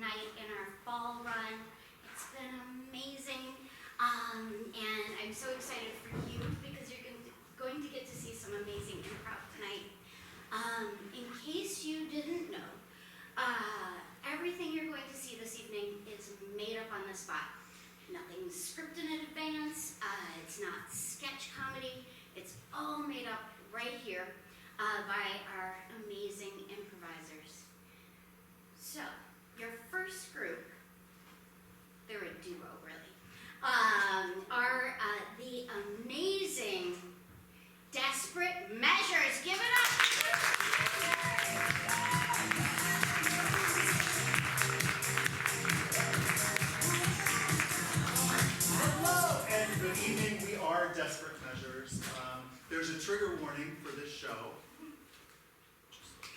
night in our fall run. It's been amazing, and I'm so excited for you because you're going to get to see some amazing improv tonight. In case you didn't know, everything you're going to see this evening is made up on the spot. Nothing's scripted in advance, it's not sketch comedy, it's all made up right here by our amazing improvisers. So, your first group, they're a duo really, are the amazing Desperate Measures. Give it up! Hello and good evening. We are Desperate Measures. There's a trigger warning for this show,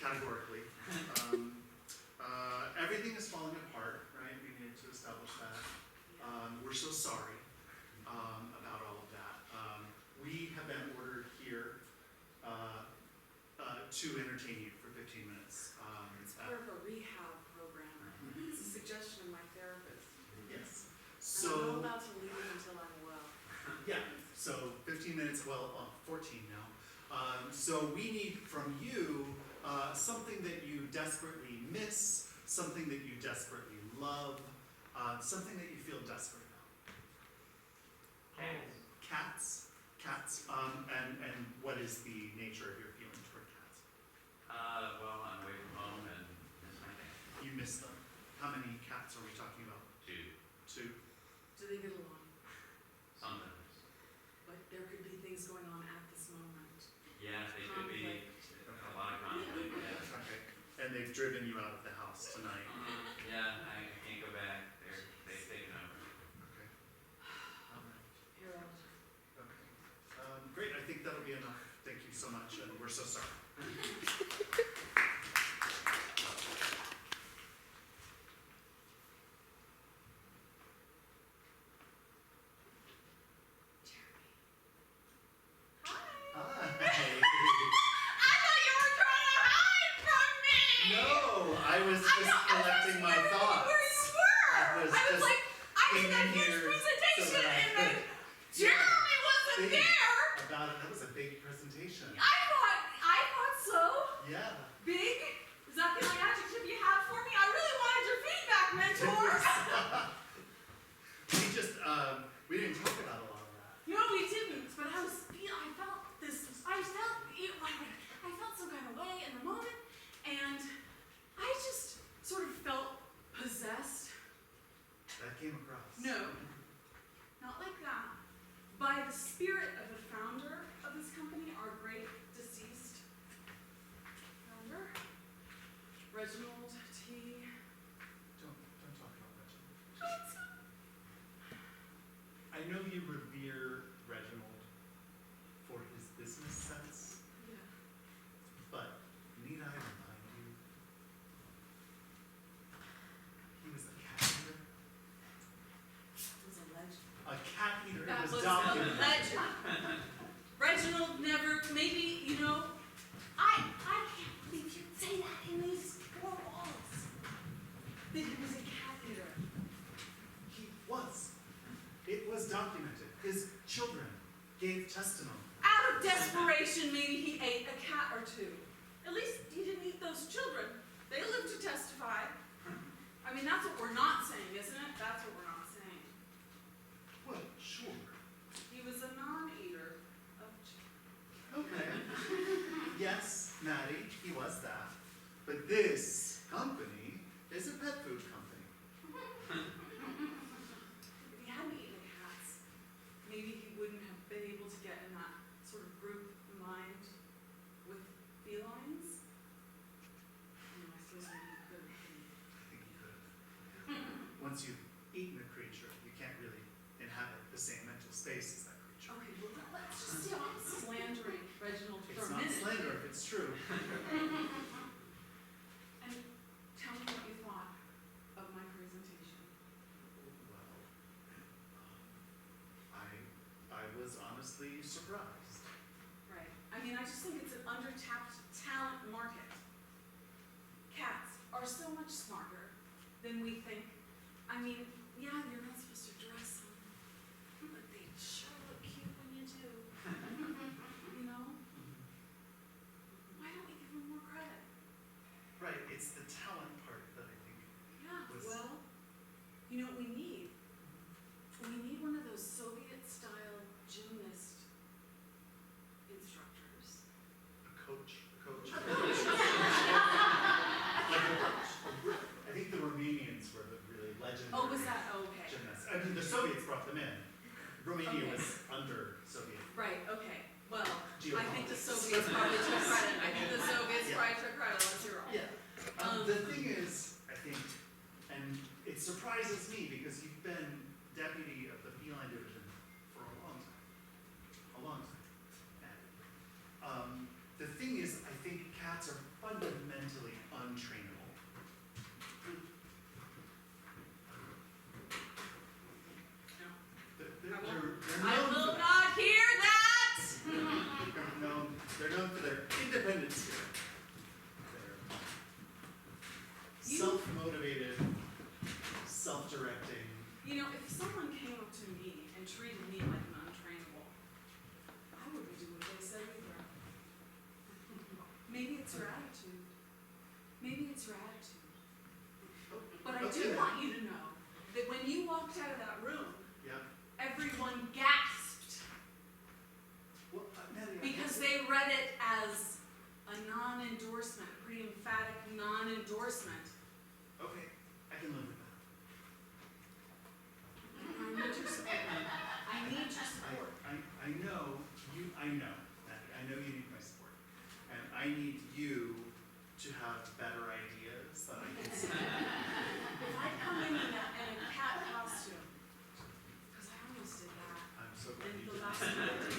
categorically. Everything is falling apart, right? We needed to establish that. We're so sorry about all of that. We have been ordered here to entertain you for 15 minutes. It's part of a rehab program. It's a suggestion of my therapist. Yes. I'm not allowed to leave until I'm well. Yeah, so 15 minutes, well, 14 now. So we need from you something that you desperately miss, something that you desperately love, something that you feel desperate about. Cats. Cats. And what is the nature of your feeling toward cats? Well, I'm away from home and miss my cat. You miss them. How many cats are we talking about? 2. 2. Do they get along? Sometimes. But there could be things going on at this moment. Yeah, they could be a lot of conflict. Yeah. Okay. And they've driven you out of the house tonight. Yeah, I can't go back. They've taken over. Okay. All right. Harold. Okay. Great, I think that'll be enough. Thank you so much, and we're so sorry. Hi. I thought you were trying to hide from me! No, I was just collecting my thoughts. Where you were! I was just like, I came think I in finished here presentation, so that I and then could- Jeremy wasn't Big. there! That was a big presentation. I thought so. Yeah. Big? Is that the only adjective you have for me? I really wanted your feedback, mentor. We just, we didn't talk about a lot of that. No, we didn't, but I felt some kind of way in the moment, and I just sort of felt possessed. That came across. No, not like that. By the spirit of the founder of this company, our great deceased founder, Reginald T. Don't talk about Reginald. I know you revere Reginald for his business sense, Yeah. but need I remind you, he was a cat eater. It was a legend. A cat eater. That It was was documented. a legend. Reginald never, maybe, I can't believe you'd say that in these four walls. That he was a cat eater. He was. It was documented. His children gave testimony. Out of desperation, maybe he ate a cat or two. At least he didn't eat those children. They lived to testify. I mean, that's what we're not saying, isn't it? That's what we're not saying. Well, sure. He was a non-eater of children. Okay. Yes, Maddie, he was that. But this company is a pet food company. If he hadn't eaten cats, maybe he wouldn't have been able to get in that sort of group mind with felines. I suppose maybe he could. I think he could. Once you've eaten a creature, you can't really inhabit the same mental space as that creature. Okay, well, let's just stop slandering Reginald for It's a not minute. slander if it's true. And tell me what you thought of my presentation. Well, I was honestly surprised. Right. I mean, I just think it's an undertapped talent market. Cats are so much smarter than we mean, yeah, you're not supposed to dress them, but they sure look cute when you do. You know? Why don't we give them more credit? Right, it's the talent part that I think, Yeah, Was- well, you know what we need? We need one of those Soviet-style gymnast instructors. a coach. coach. Like I think the Romanians were the really legendary Oh, was that, okay. gymnasts. I mean, the Soviets brought them in. Romania Okay. was under Soviet. Right, okay. Well, I think the geopolitics. Soviets probably took credit. I think the Soviets Yeah. probably took credit, unless you're wrong. Yeah. The thing is, I think, and it surprises me because you've been deputy of the feline division for a long time. A long time. And, the thing is, I think cats are fundamentally untrainable. They're I known will for not hear that! they're known for their independent spirit. They're You- self-motivated, self-directing. You know, if someone came up to me and treated me like an untrainable, I wouldn't do what they said either. Maybe it's your attitude. Maybe it's your attitude. But I Okay do then. want you to know that when you walked out of that room, Yeah. everyone gasped Well, Maddie, because they read it as a non-endorsement, a pretty emphatic non-endorsement. Okay, I can live with that. I need your support. I need your support. I know you. I know, Maddie. I know you need my support, and I need you to have better ideas that I can see. If I come in a cat costume, because I almost did that. I'm so glad And you the did last that. one I did.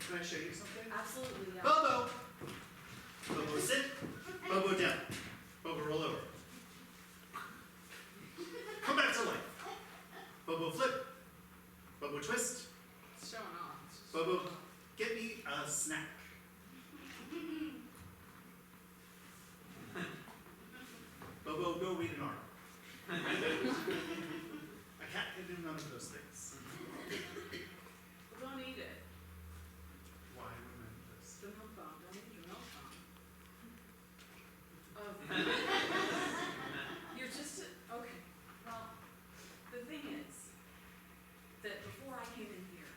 Can I show you something? Absolutely, yeah. Bobo! Bobo sit, Bobo down. Bobo roll over. Come back to life. Bobo flip. Bobo twist. It's showing off. It's just- Bobo, get me a snack. Bobo, go read an article. A cat can do none of those things. Well, don't eat it. Why would I do this? The milk bone. Don't eat your milk bone. Oh. You're just, okay. Well, the thing is that before I came in here,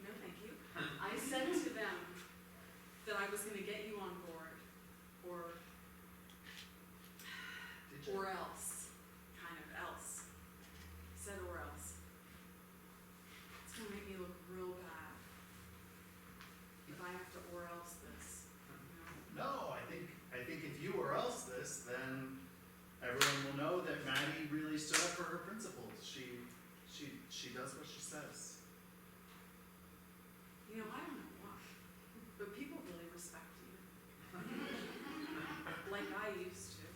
no thank you, I said to them that I was gonna get you on board, or Did you? else, kind of else. Said or else. It's gonna make me look real bad if I have to or else this, you know? No, I think if you or else this, then everyone will know that Maddie really stood up for her principles. She does what she says. You know, I don't know why, but people really respect you. Like I used to.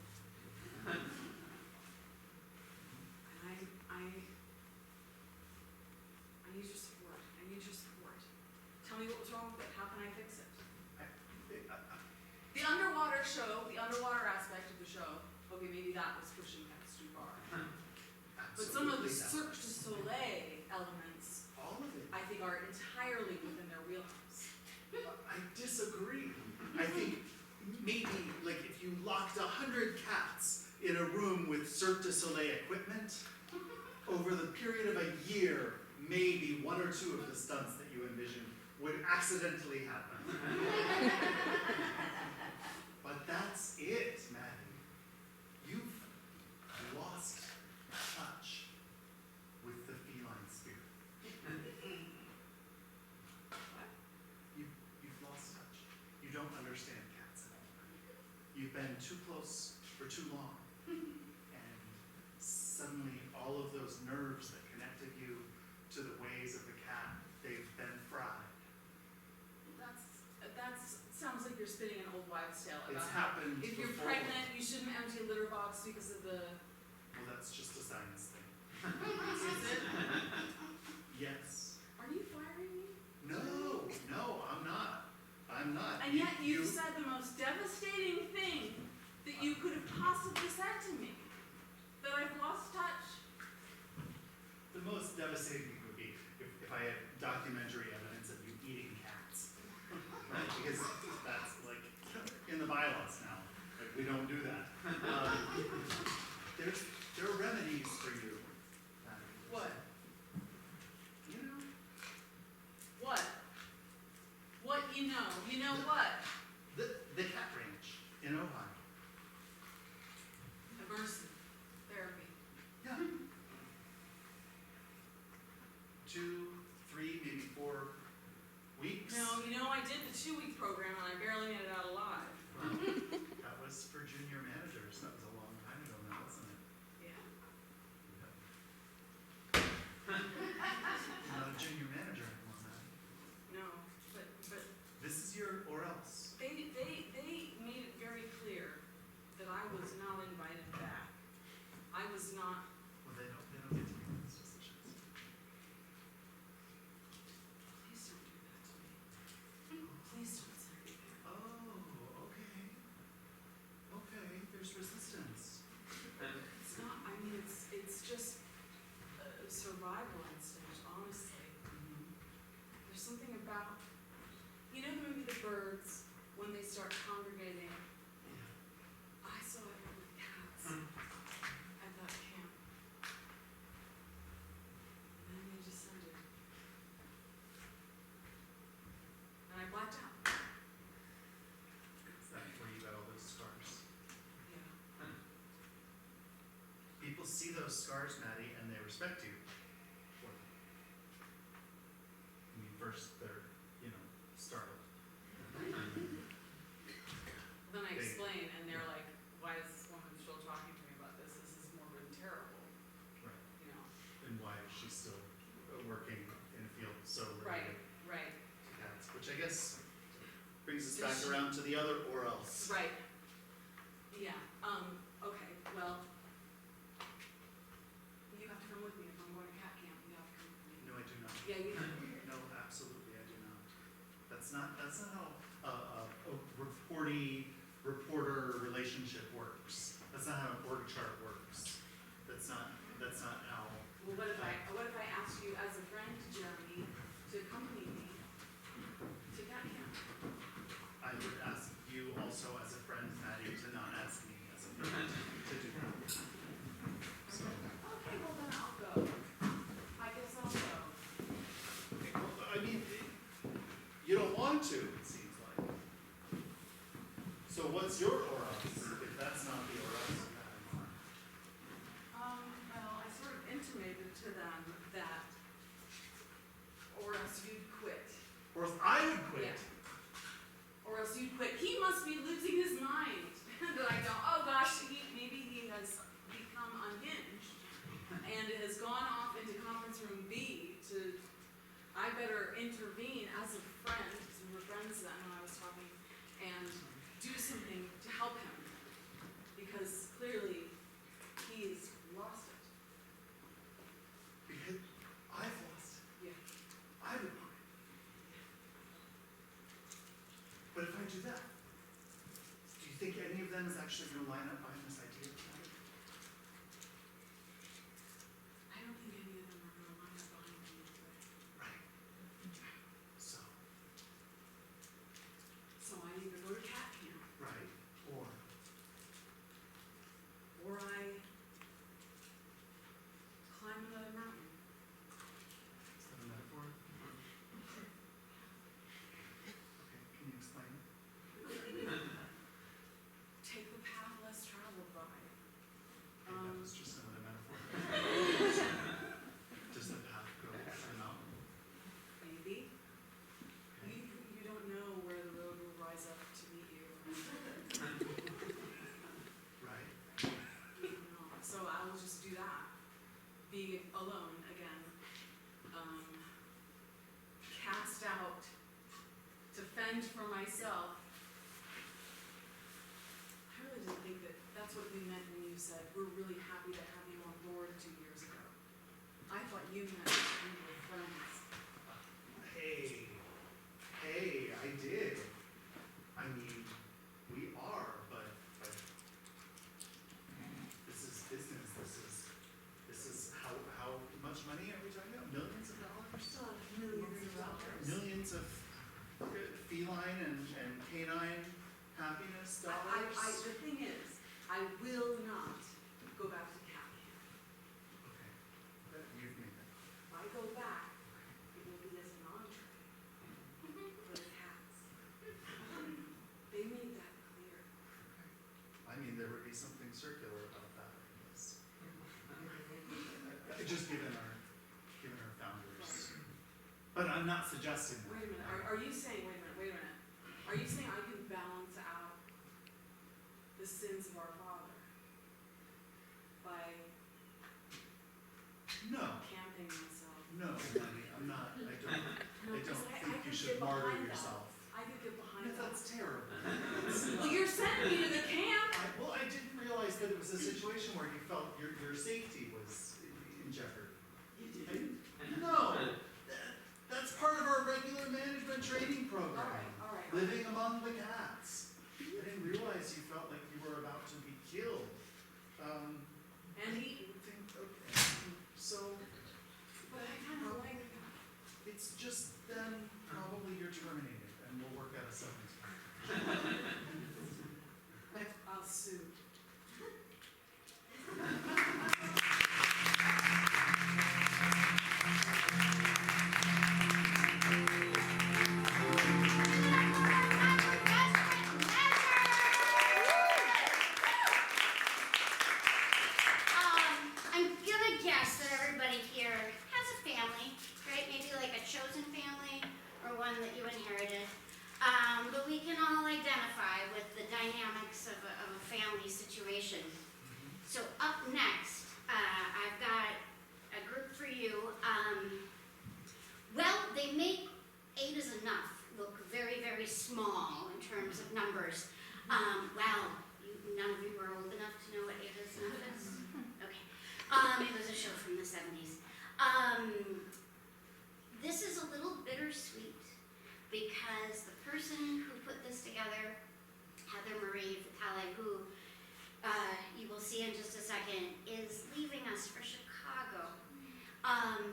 And I need your support. I need your support. Tell me what was wrong with it. How can I fix it? The underwater show, the underwater aspect of the show, okay, maybe that was pushing things too far. But some of the Absolutely not. Cirque du Soleil elements, All of it. I think, are entirely within their wheelhouse. I disagree. I think maybe like if you locked 100 cats in a room with Cirque du Soleil equipment, over the period of a year, maybe one or two of the stunts that you envision would accidentally happen. But that's it, Maddie. You've lost touch with the feline spirit. You've lost touch. You don't understand cats anymore. You've been too close for too long. And suddenly all of those nerves that connected you to the ways of the cat, they've been fried. That's sounds like you're spinning an old wives' tale It's about how happened if you're before. pregnant, you shouldn't empty a litter box because of the. Well, that's just a science thing. Is it? Yes. Are you firing me? No, I'm not. I'm not. And yet you've said the most devastating thing that you could have possibly said to me. That I there are remedies for you. What? You know, What? What you know? You know what? the cat ranch in Ojai. Immersive therapy. Yeah. 2, 3, maybe 4 weeks. No, you know, I did the 2-week program and I barely made it out alive. Wow. That was for junior managers. That was a long time ago now, wasn't it? Yeah. You're not a junior manager anymore, man. No, but This is your or else. they made it very clear that I was not invited back. I was not. Well, they don't get to make those decisions. Please don't do that to me. Please don't send me there. Oh, okay. Okay, there's resistance. It's not. I mean, it's just a survival instinct, honestly. There's something about, you know, the movie The Birds, when they start congregating. Yeah. I saw it with cats at that camp. And then they descended. And I blacked out. Is that where you got all those scars? Yeah. People see those scars, Maddie, and they respect you. for them. I mean, first they're, startled. Then I They- explain, and they're like, why is this woman still talking to me about this? This is morbid and terrible, Right. you know? And why is she still working in a field so Right, related right, to cats? Which I guess brings us Does back she- around to the other or else. right. Yeah, okay, well, you have to come with me if I'm going to cat camp, you have to come with me. No, I do not. Yeah, you do. No, absolutely, I do not. That's not how a reporter relationship works. That's not how an org chart works. That's not how. Well, what if I asked you as a friend, Jeremy, to accompany me to cat camp? I would ask you also as a friend, Maddie, to not ask me as a friend to do that. So, Okay, well then I'll go. I guess I'll go. okay, well, I mean, you don't want to, it seems like. So what's your or else, if that's not the or else you have in mind? Well, I sort of intimated to them that, or else you'd quit. Or else I would quit. Yeah. Or else you'd quit. He must be losing his mind. That I go, oh gosh, maybe he has become unhinged and has gone off into conference room B to, I better intervene as a friend, because we were friends then when I was talking, and do something to help him. Because clearly he's lost it. Because I've lost it. Yeah. I would quit. But if I do that, do you think any of them is actually going to line up behind this idea tonight? I don't think any of them are going to line up behind me. Right. So, So I either go to cat camp, right. Or I climb another mountain. is that a metaphor? Okay, can you explain it? Take the path less traveled by. Okay, that was just another metaphor. Does the path go to the mountain? Maybe. You don't know where the road will rise up to meet you. Right. You don't know. So I will just do that. Be alone again. Cast out. To fend for myself. I really didn't think that's what you meant when you said, we're really happy to have you on board 2 years ago. I thought you meant we were friends. Hey, I did. I mean, we are, but this is business. This is how much money are we talking about? Millions of dollars? Millions of dollars. Millions of feline and canine happiness dollars? The thing is, I will not go back to just given our founders. But I'm not suggesting that. Wait a minute, are you saying, wait a minute, are you saying I can balance out the sins of our father by No, camping myself? no, honey, I'm not, I don't No, 'cause I think you could should get martyr behind that. yourself. I could get behind No, that. that's terrible. Well, you're sending me to the camp. Well, I didn't realize that it was a situation where you felt your safety was in jeopardy. You did. No, that's part of our regular management training program. All right. Living among the cats. I didn't realize you felt like you were about to be killed. And eaten. Okay, so But I kind of like, it's just then probably you're terminated and we'll work out a severance package. I'll sue. I'm gonna guess that everybody here has a family, right? Maybe like a chosen family or one that you inherited. But we can all identify with the dynamics of a family situation. So up next, I've got a group for you. Well, they make 8 is enough look very, very small in terms of numbers. Well, none of you were old enough to know what 8 is enough is? Okay. It was a show from the 70s. This is a little bittersweet because the person who put this together, Heather Marie Vitale, who you will see in just a second, is leaving us for Chicago.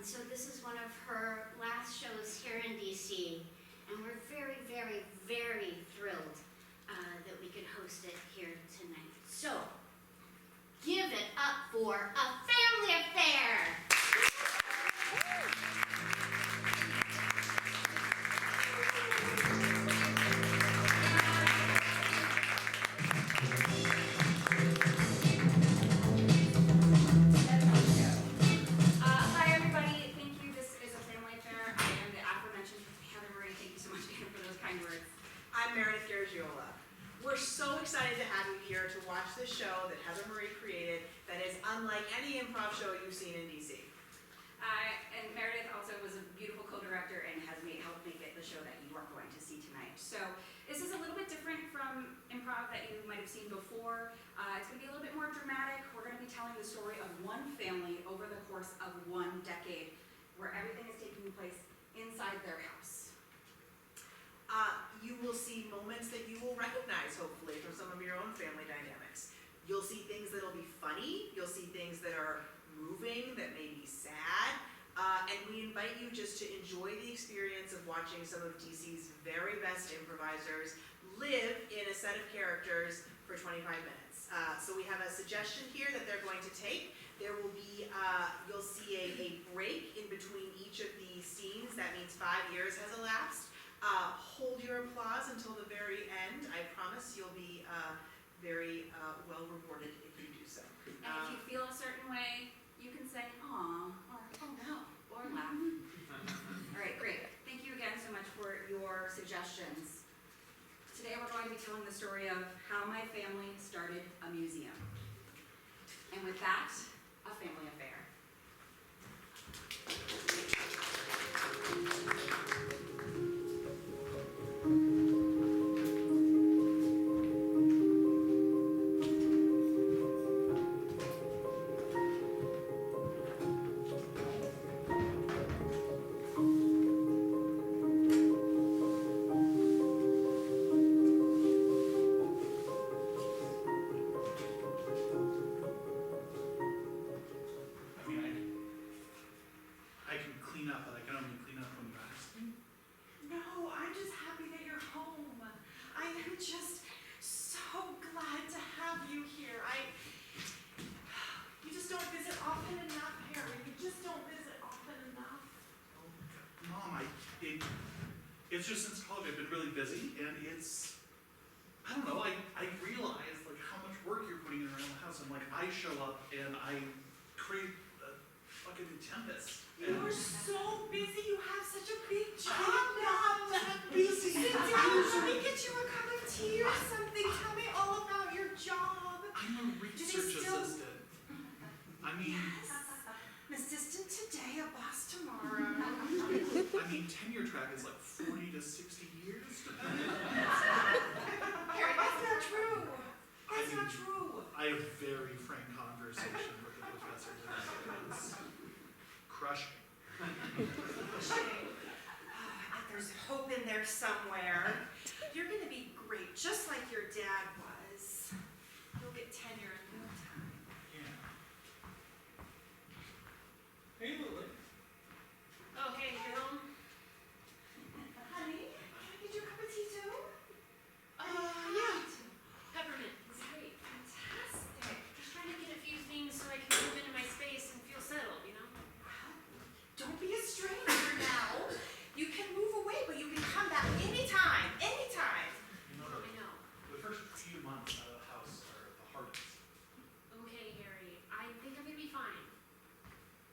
So this is one of her last shows here in DC, and we're very, very, very thrilled that we could host it here tonight. So, give it up for A Family Affair! Hi everybody, thank you. This is A Family Affair. I am the aforementioned Heather Marie. Thank you so much again for those kind words. I'm Meredith Garagiola. We're so excited to have you here to watch this show that Heather Marie created that is unlike any improv show you've seen in DC. And Meredith also was a beautiful co-director and has helped make it the show that you are going to see tonight. So this is a little bit different from improv that you might have seen before. It's going to be a little bit more dramatic. We're going to be telling the story of one family over the course of 1 decade, where everything is taking place inside their house. You will see moments that you will recognize, hopefully, from some of your own family dynamics. You'll see things that'll be funny. You'll see things that are moving, that may be sad. And we invite you just to enjoy the experience of watching some of DC's very best improvisers live in a set of characters for 25 minutes. So we have a suggestion here that they're going to take. There will be, you'll see a break in between each of these scenes. That means 5 years has elapsed. Hold your applause until the very end. I promise you'll be very well rewarded if you do so. And if you feel a certain way, you can say, aw, or oh no, or laugh. All right, great. Thank you again so much for your suggestions. Today we're going to be telling the story of how my family started a museum. And with that, A Family Affair. I mean, I can clean up, but I can only clean up when you ask me. No, I'm just happy that you're home. I am just so glad to have you here. You just don't visit often enough, Harry. You just don't visit often enough. Oh my God, Mom, it's just since college I've been really busy, and it's, I don't know, I realize like how much work you're putting in around the house, and like I show up and I create fucking Tempest. You are so busy, you have such a big job I'm now. not that busy. Sit down, let me get you a cup of tea or something, tell me all about your job. I'm a research still- assistant. I mean, An assistant today, a boss tomorrow. tenure track is like 40 to 60 years, depending. Harry, that's not true. That's I not mean- true. I have very frank conversation with the professor today. It's crushing. There's hope in there somewhere. You're gonna be great, just like your dad was. You'll get tenure in no time. Yeah. Hey, Lily. Oh, hey, you home? Honey, can I get you a cup of tea too? Yeah. Peppermint. It's great. Fantastic. Just trying to get a few things so I can move into my space and feel settled, you know? Well, don't be a stranger now. You can move away, but you can come back anytime, anytime. You know, I know. the first few months out of the house are the hardest. Okay, Harry. I think I'm gonna be fine.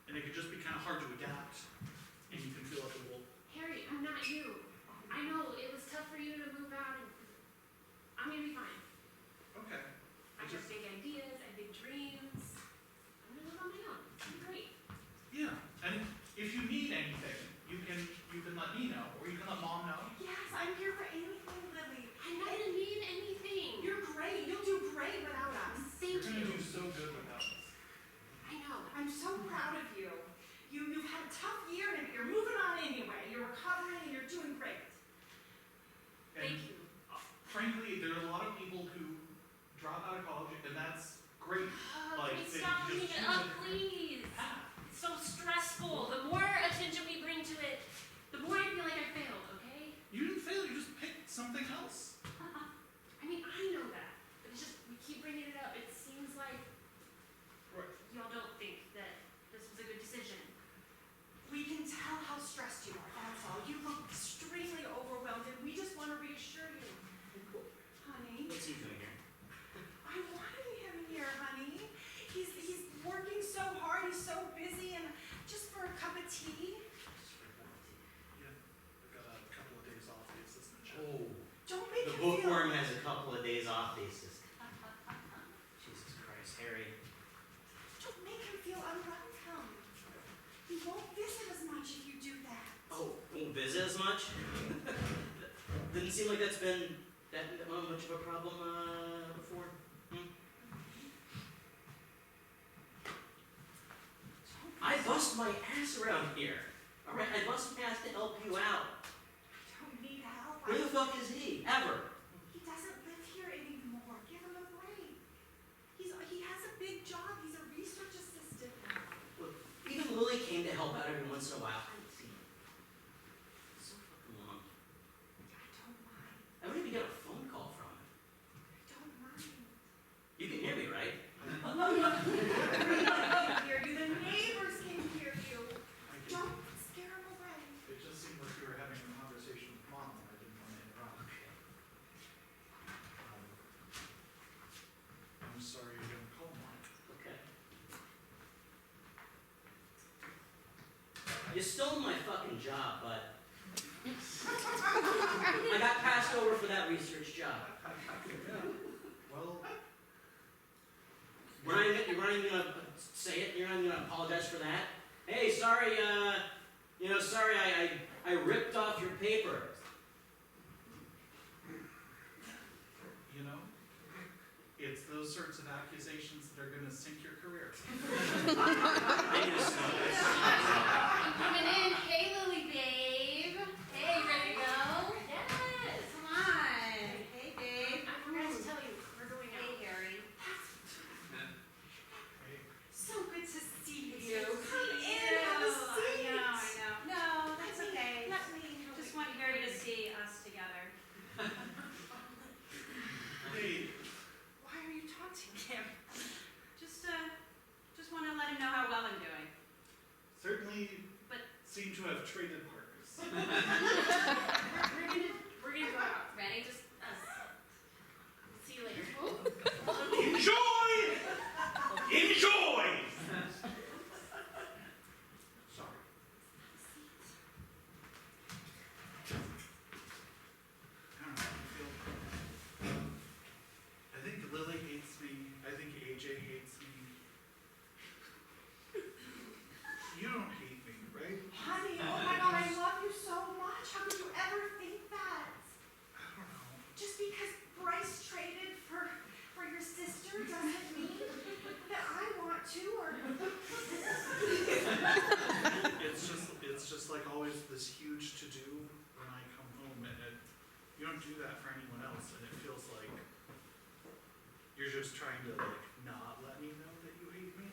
And it could just be kind of hard to adapt. And you can feel like a wolf. Harry, I'm not you. I know it was tough for you to move out, and I'm gonna be fine. Okay. I have big ideas, I have big dreams. I'm gonna live on my own. It's gonna be great. Yeah. And if you need anything, you can let me know, or you can let Mom know. Yes, I'm here for anything, Lily. I'm not gonna need anything. You're great. You'll do great without us. Thank You're gonna you. do so good without us. I know. I'm so proud of you. You've had a tough year and you're moving on anyway. You're recovering and you're doing great. And Thank you. frankly, there are a lot of people who drop out of college, and that's great. Like, Please they stop just bringing it choose up, a please. path. It's so stressful. The more attention we bring to it, the more I feel like I failed, okay? You didn't fail, you just picked something else. I mean, I know that. But it's just, we keep bringing it up. It seems like Right. y'all don't think that this was a good decision. We can tell how stressed you are, that's all. You look extremely overwhelmed and we just want to reassure you. Honey, What's he doing here? I wanted him here, honey. He's working so hard, he's so busy, and just for a cup of tea. Yeah, I got a couple of days off the assistant job. Oh, Don't make the him feel. bookworm has a couple of days off the assistant. Jesus Christ, Harry. Don't make him feel unwelcome. He won't visit as much if you do that. Oh, won't visit as much? Didn't seem like that's been that much of a problem before. I bust my ass around here. All right, I bust my ass to help you out. Don't need help. Where the fuck is he? Ever? He doesn't live here anymore. Give him a break. He has a big job. He's a research assistant now. Look, even Lily came to help out every once in a while. I haven't seen him. So fucking long. I don't mind. I wouldn't even get a phone call from him. I don't mind. You can hear me, right? Hear you. The neighbors can hear you. I get Don't scare him away. It just seemed like you were having a conversation with Mom, and I didn't want to interrupt. I'm sorry you didn't call Mom. Okay. You stole my fucking job, but I got passed over for that research job. Yeah. Well, You're not even gonna say it. You're not even gonna apologize for that. Hey, sorry. Sorry. I ripped off your paper. you know, it's those sorts of accusations that are going to sink your career. I just know this. I'm coming in. Hey, Lily babe. Hey, you ready to go? Yes. Come on. Hey, babe. I forgot to tell you, we're going out. Hey, Harry. Hey, So good to see It's you. good to Come see in, you. have a seat. I know. No, that's Let me- okay. Let me. Just want Harry to see us together. hey, Why are you taunting him? Just want to let him know how well I'm doing. certainly But- seem to have traded partners. We're gonna go out. Ready? Just us. See you later. Enjoy! Enjoy! don't do that for anyone else, and it feels like you're just trying to like not let me know that you hate me.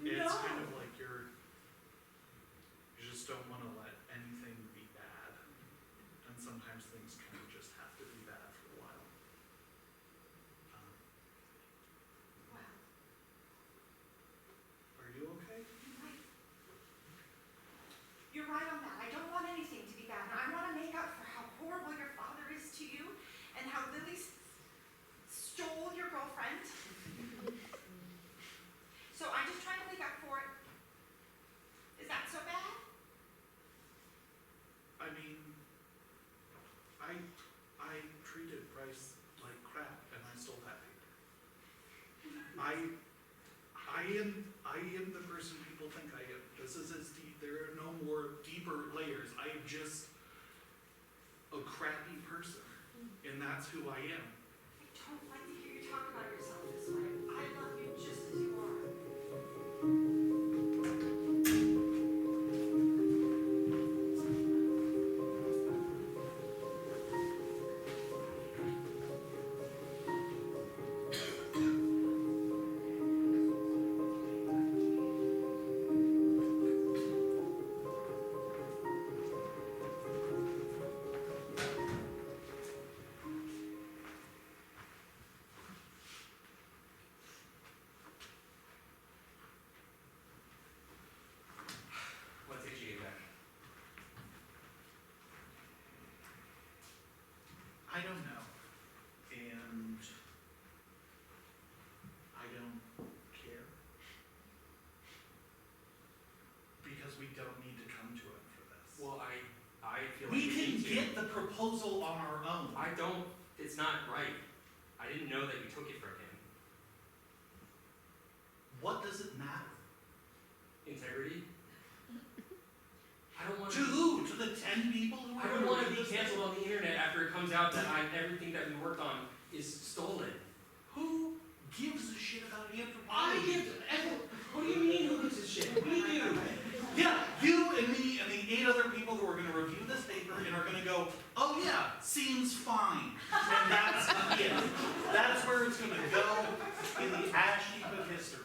It's kind of like you just don't wanna let anything be bad, and sometimes things kind of just have to be bad for a while. Wow. Are you okay? You're right on that. I don't want anything to be bad. And I want to make up for how horrible your father is to you and how Lily stole your girlfriend. So I'm just trying to make up for it. Is that so bad? I mean, I treated Bryce like crap, and I stole that paper. I am the person people think I am. This is as deep, there are no more deeper layers. I am just a crappy person, and that's who I am. I don't like to hear you talk about yourself this way. I love you just as you are. What did you get back? I don't know, and I don't care. Because we don't need to come to him for this. Well, I feel like We can need to. get the proposal on our own. I don't, it's not right. I didn't know that you took it from him. What does it matter? Integrity? I don't want To who? To the 10 people who I are don't want to gonna be read this? canceled on the internet after it comes out that everything that we worked on is stolen. Who gives a shit about I anthropology? give, what do you mean who gives a shit? We do. Yeah, you and me and the 8 other people who are gonna review this paper and are gonna go, oh yeah, seems fine. And that's it. That's where it's gonna go in the ash heap of history.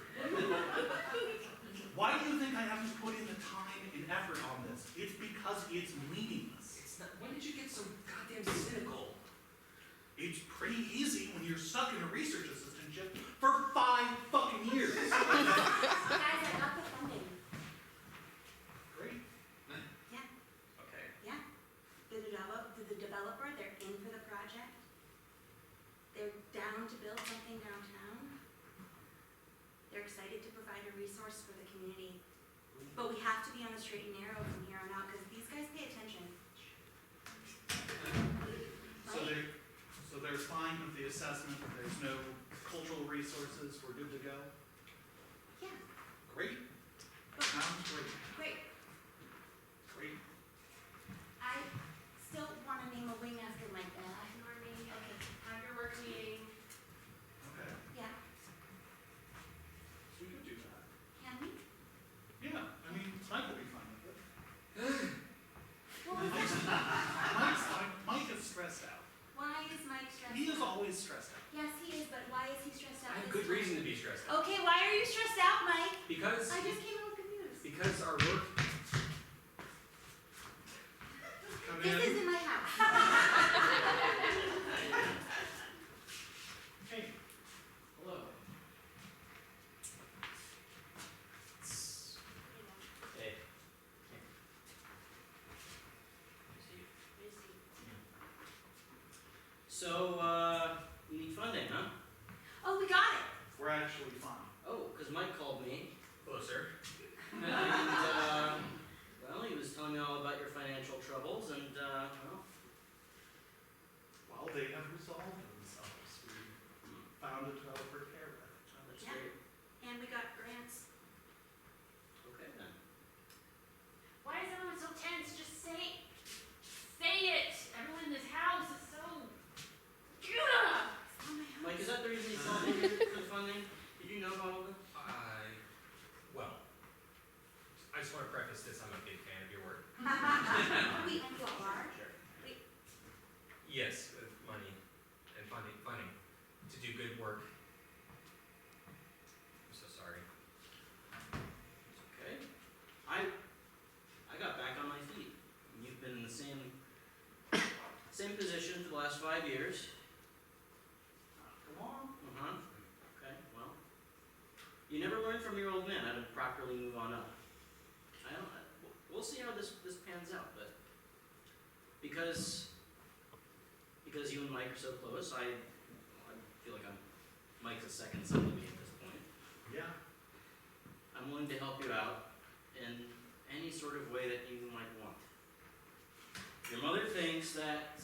Why do you think I have to put in the time and effort on this? It's because it's meaningless. It's not, when did you get so goddamn cynical? It's pretty easy when you're stuck in a research assistantship for 5 fucking years. Guys, I got the funding. Great. Yeah, Okay. yeah. The developer, they're in for the project. They're down to build something downtown. They're excited to provide a resource for the community. But we have to be on the straight and narrow from here on out, because these guys pay attention. So they're fine with the assessment, there's no cultural resources, we're good to go? Yeah, Great. Sounds great. great. Great. I still want to name a wing after my dad. Normie, Okay, have your work meeting. Okay, yeah, so we could do that. can we? Yeah, I mean, Mike will be fine with it. Well, Mike is stressed out. why is Mike stressed out? He is always stressed out. Yes, he is, but why is he stressed out I have this good time? reason to be stressed out. Okay, why are you stressed out, Mike? Because, I just came in with good news. because our work, Come This in. isn't my house. Hey, Hello. Hey. So, you need funding, huh? Oh, we got it. we're actually fine. Oh, because Mike called me. hello sir. And, well, he was telling me all about your financial troubles, and, well, Well, they have resolved themselves. We found a developer care with it. that's Yeah. great. And we got grants. Okay, then. Why is everyone so tense? Just say it. Everyone in this house is so. years. Come on. Uh-huh. Okay, well. You never learn from your old man how to properly move on up. We'll see how this pans out, but because you and Mike are so close, I feel like Mike's a second son to me at this point. Yeah. I'm willing to help you out in any sort of way that you might want. Your mother thinks that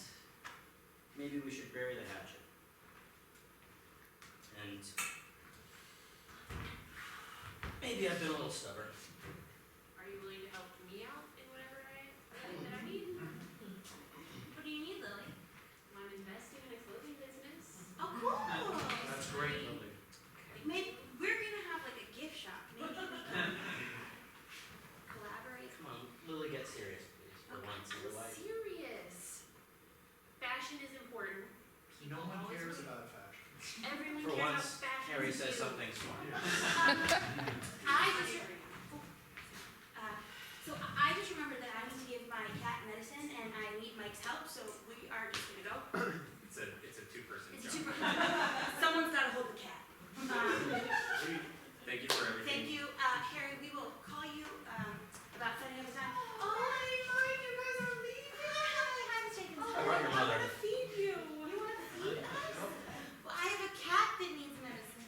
maybe we should bury the hatchet. And maybe I've been a little stubborn. Are you willing to help me out in whatever that I need? What do you need, Lily? I'm investing in a clothing business. Oh, cool. That's great. Lovely. Maybe we're gonna have like a gift shop. Maybe we can collaborate. Come on, Lily, get serious, please, for once in your I'm life. serious. Fashion is important. No People one always cares will. about fashion. Everyone For cares once, about fashion. Harry is says you. something smart. I just remembered that I need to give my cat medicine and I need Mike's help, so we are just gonna go. It's a two-person It's a job. super. Someone's gotta hold the cat. Thank you for everything. Thank you, Harry, we will call you, about setting up a time. Oh, hey, Mike, you guys are leaving? Hi, I'm taking Oh, I brought your I mother. wanna feed you. You wanna feed us? Well, I have a cat that needs medicine.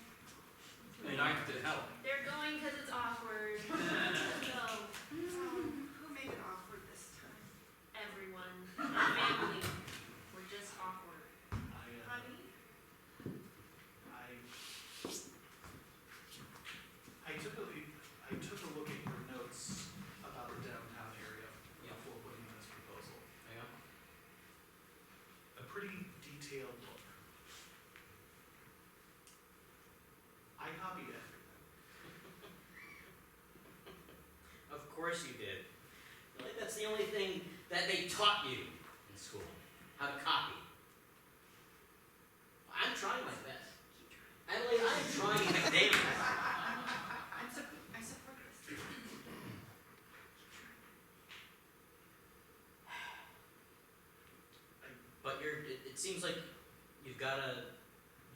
And I have to help. They're going because it's awkward. So, Who made it awkward this time? everyone, family, we're just awkward. Honey? I took a look at your notes about the downtown area before putting in this proposal. Hang on. A pretty detailed look. I copied everything. Of course you did. Really, that's the only thing that they taught you in school, how to copy. I'm trying my best. Emily, I'm trying my damn best. I support this. But it seems like you've got a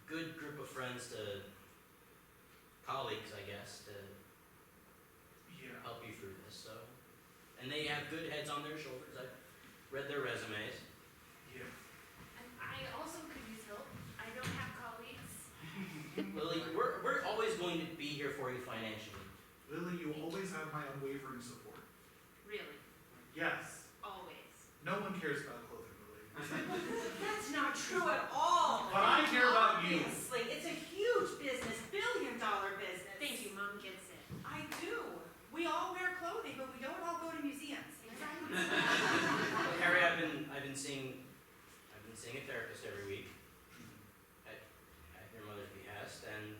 good group of friends colleagues, I guess, to Yeah. help you through this, so. And they have good heads on their shoulders. I've read their resumes. Yeah. And I also could use help. I don't have colleagues. Lily, we're always going to be here for you financially. Lily, you always have my unwavering support. Really, Yes. always. No one cares about clothing, Lily. That's not true at all. But I care about you. Obviously, it's a huge business, billion-dollar business. Thank you, Mom gets it. I do. We all wear clothing, but we don't all go to museums. Exactly. Harry, I've been seeing a therapist every week at your mother's behest, and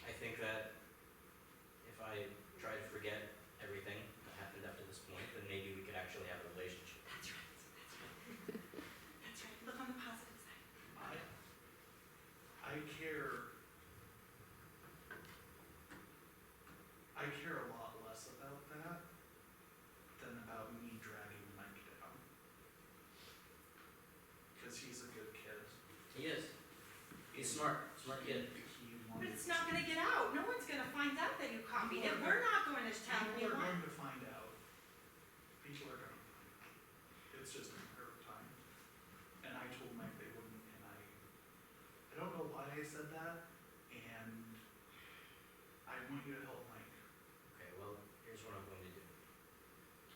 I think that if I try to forget everything that happened up to this point, then maybe we could actually have a relationship. That's right. That's right. Look on the positive side. I care a lot less about that than about me dragging Mike down. Because he's a good kid. He is. He's smart kid. He But wanted it's not gonna get out. No one's gonna find out that you copied it. We're not going to tell People are anyone. going to find out. People are going to find out. It's just a matter of time. And I told Mike they wouldn't, and I don't know why I said that, and I want you to help Mike. Okay, well, here's what I'm going to do.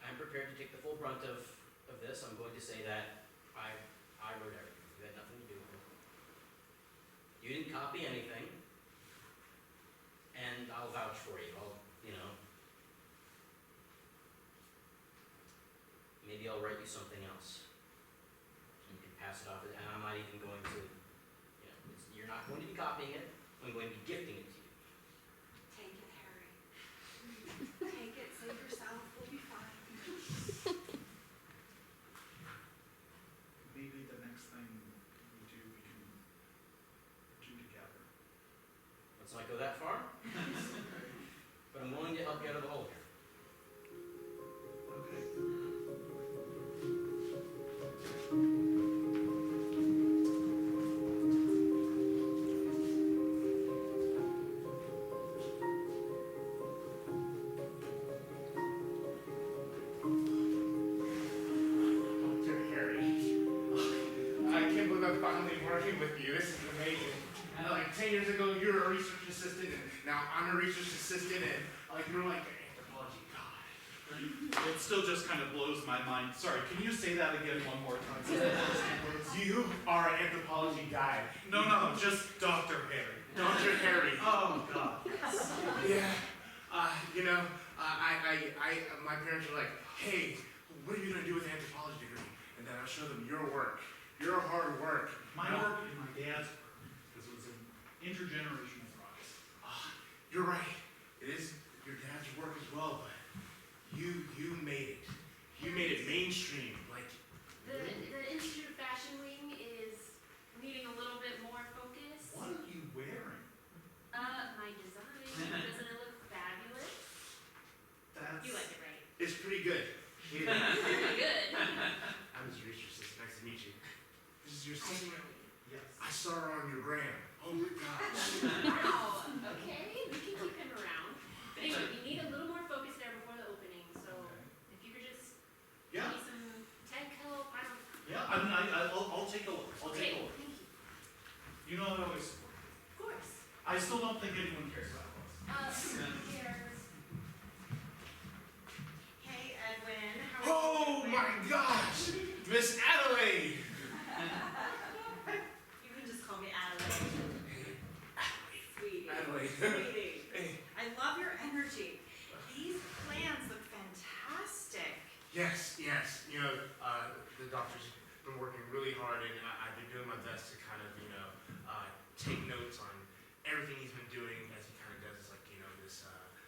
I'm prepared to take the full brunt of this. I'm going to say that I wrote everything. You had nothing to do with it. You didn't copy anything. And I'll vouch for you. Maybe I'll write you something else. You can pass it off, and I'm not even going to, you're not going to be copying it. I'm going to be gifting it to you. Take it, Harry. Take it, save yourself, we'll be fine. Maybe the next thing we can do together. Let's not go that far. But I'm willing to help you out of the hole here. Okay. Now, I'm a research assistant and you're like an anthropology god. It still just kind of blows my mind. Sorry, can you say that again one more time? You are an anthropology guy. No, just Dr. Harry. Dr. Harry. Oh, God. Yeah. My parents were like, hey, what are you gonna do with an anthropology degree? And then I'll show them your work, your hard work. My work and my dad's work, because it was an intergenerational project. You're right. It is your dad's work as well, but you made it. You made it mainstream. Like, The Institute of Fashion Wing is needing a little bit more focus. What are you wearing? My design, doesn't it look fabulous? That's... You like it, right? it's pretty good. Pretty good. I'm his research assistant. Nice to meet you. This is your I sister. really. Yes. I saw her on your gram. Oh my gosh. Wow, okay, we can keep him around. But anyway, we need a little more focus there before the opening, so Okay. if you could just Yeah, give me some tech help, I don't. yeah, I mean, I'll take a look. I'll take a look. Thank you. You know I always support you. Of course. I still don't think anyone cares about us. Here's. Hey, Edwin, how are Oh you? my gosh! Miss Adelaide! You can just call me Adelaide. Sweetie. Adelaide. Sweetie. Hey. I love your energy. These plans look fantastic. Yes. The doctor's been working really hard, and I've been doing my best to kind of, take notes on everything he's been doing as he kind of does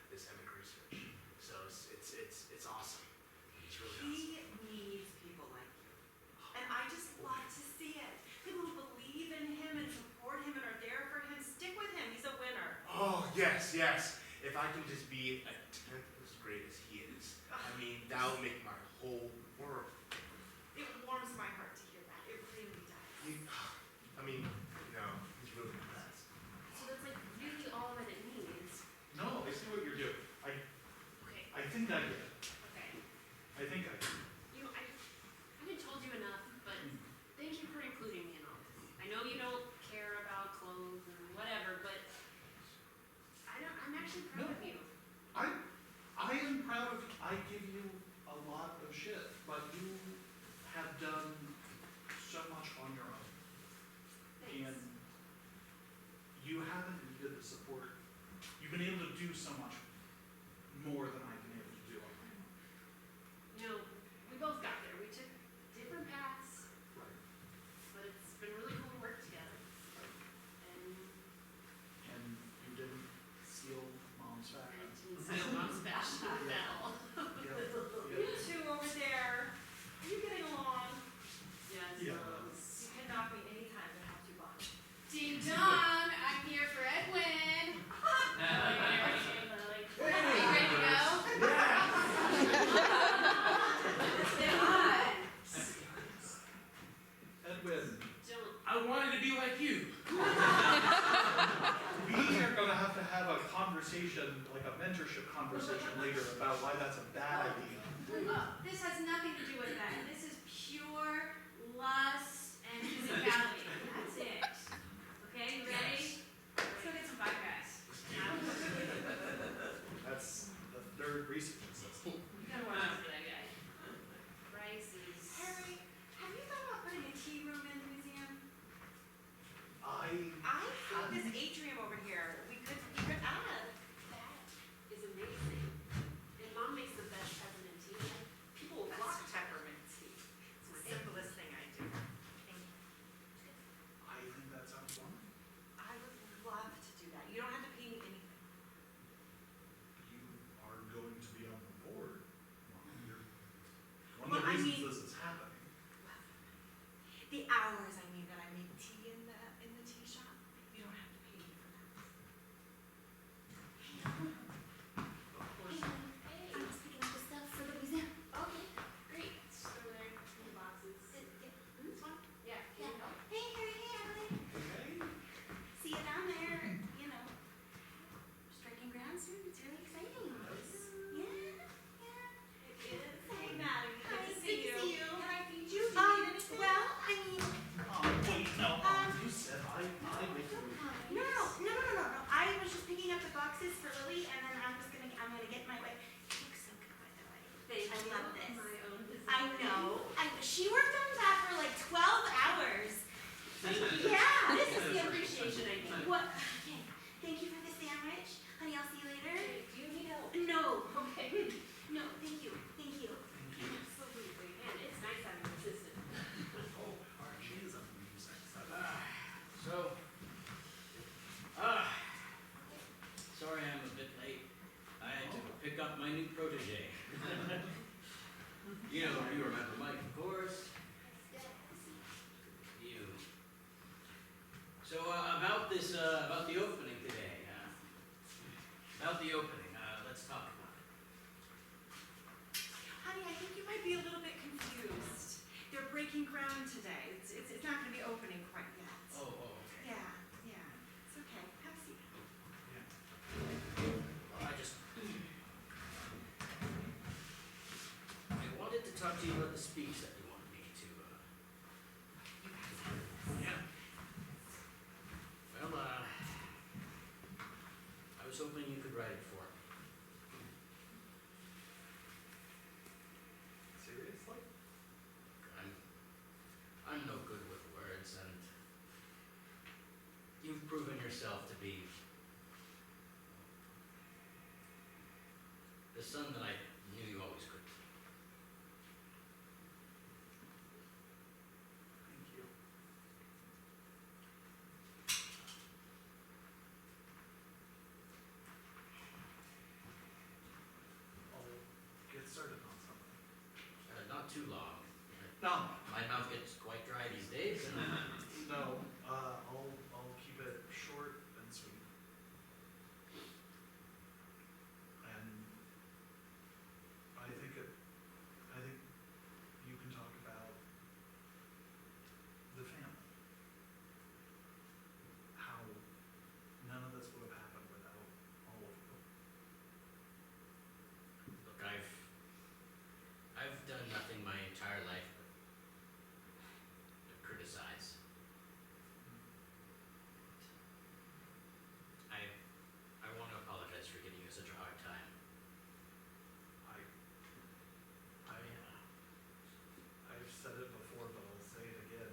this epic research. So it's awesome. It's really awesome. He needs people like you. And I just love to see it. People who believe in him and support him and are there for him. Stick with him. He's a winner. Oh yes. If I can just be a tenth as great as he is, I mean that would make my whole world. It warms my heart to hear that. It really does. He's really the best. So that's like really all that it needs. No, I see what you're doing. Okay, I think I get it. okay. I think I get it. You know, I haven't told you enough, but thank you for including me in all this. I know you don't care about clothes and whatever, but I'm actually proud of you. I am proud of you. I give you a lot of shit, but you have done so much on your own. Thanks. And you haven't needed the support. You've been able to do so much more than I've been able to do on my own. You know, we both got there. We took different paths, Right. but it's been really cool to work together. And And you didn't steal mom's fashion. Mom's fashion fell. You two over there. Are you getting along? Yes. Yeah. You can knock me anytime to help you bond. Ding dong! I'm here for Edwin. Are you ready to go? Stay on. Edwin, Don't. I wanted to be like you. we are gonna have a conversation, like a mentorship conversation later about why that's a bad idea. This has nothing to do with that. This is pure lust and physicality. That's it. Okay, you ready? Let's go get some fun, guys. That's the third research assistant. You gotta watch out for that guy. Bryce is. Harry, have you thought about putting a tea room in the museum? I I think this atrium over here, we could add. That is amazing. And Mom makes the best peppermint tea. People will flock That's to her. peppermint tea. It's the simplest thing I do. Thank you. up my new protege. You remember Mike, of course. You. So about the opening today. Let's talk about it. Honey, I think you might be a little bit confused. They're breaking ground today. It's not gonna be opening quite yet. Oh, okay. Yeah, it's okay. Have a seat. Well, I wanted to talk to you about the speech that you wanted me to. You guys have this. Yeah. Well, I was hoping you could write it for me. Seriously? I'm no good with words, and you've proven yourself to be the son that I knew you always could be. Thank you. I'll get started on something. Not too long. No, My mouth gets quite dry these days, and no, I'll keep it short and sweet. And I think you can talk about the family. How none of this would have happened without all of you. look, I've done nothing my entire life but criticize. I want to apologize for giving you such a hard time. I've said it before, but I'll say it again.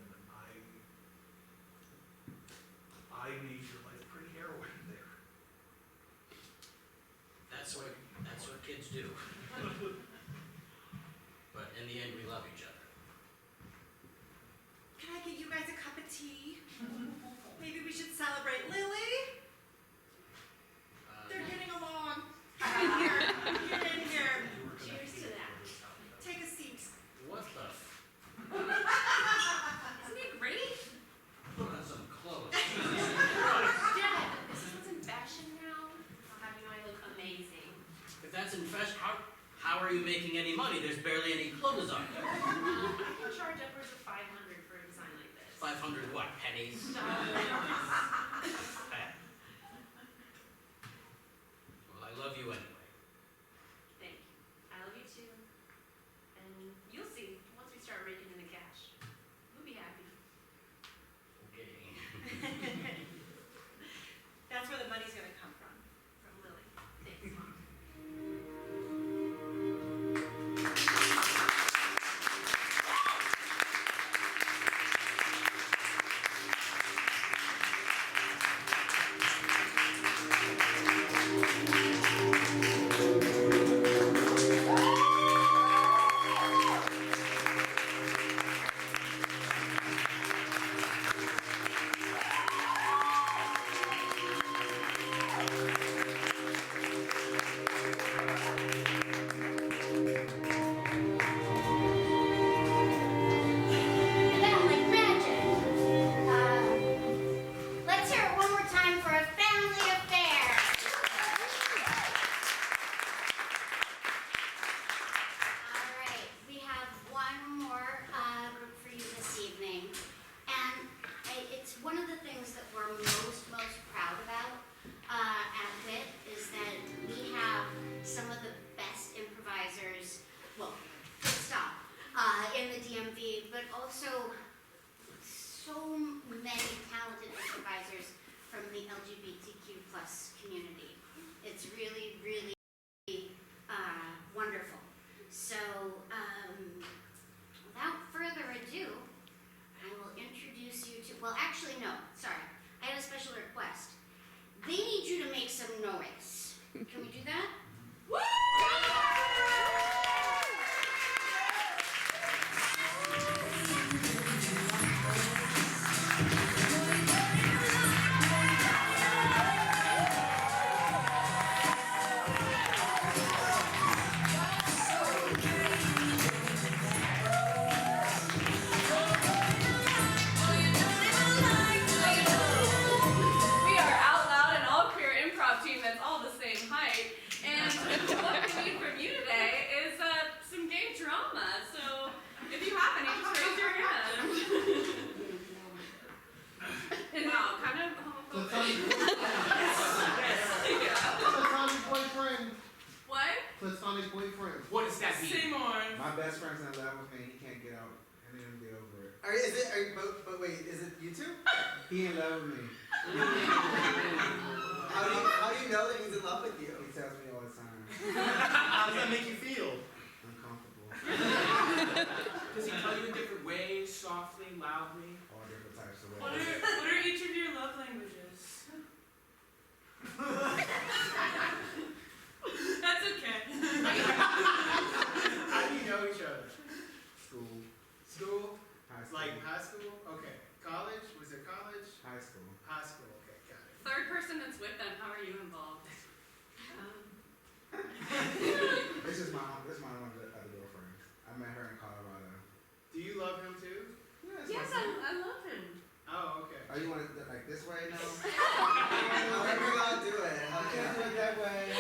I made your life pretty harrowing there. That's what kids do. But in the end, we love each other. Can I get you guys a cup of tea? Maybe we should celebrate Lily. They're getting along. Get in here. Get in here. You were gonna Cheers to hate that. what was happening. Take a seat. What the Isn't it great? Put on some clothes. Dad, this is what's in fashion now. I'll have you know I look amazing. If that's in fashion, how are you making any money? There's barely any clothes on. I can charge upwards of 500 for a design like this. 500 what? Pennies? Well, I love you anyway. Thank you. I love you too. And you'll see, once we start raking in the cash, you'll be happy. Okay. That's where the money's gonna come from. From Lily. Thanks, Mom. platonic boyfriend. What does that mean? Same on. My best friend's in love with me. He can't get out. I need him to get over it. But wait, is it you two? He in love with me. How do you know that he's in love with you? He tells me all the time. How does that make you feel? Uncomfortable. Does he tell you in different ways, softly, loudly? All different types of What ways. are each of your love languages? That's okay. How do you know each other? School. School? High school. Like high school? Okay. College? Was it college? High school. High school, okay, got it. Third person that's with them, how are you involved? This is my one of the other girlfriends. I met her in Colorado. Do you love him too? Yes, I love him. Oh, okay. Oh, you want it like this way now? However you want to do it. I can't do it that way.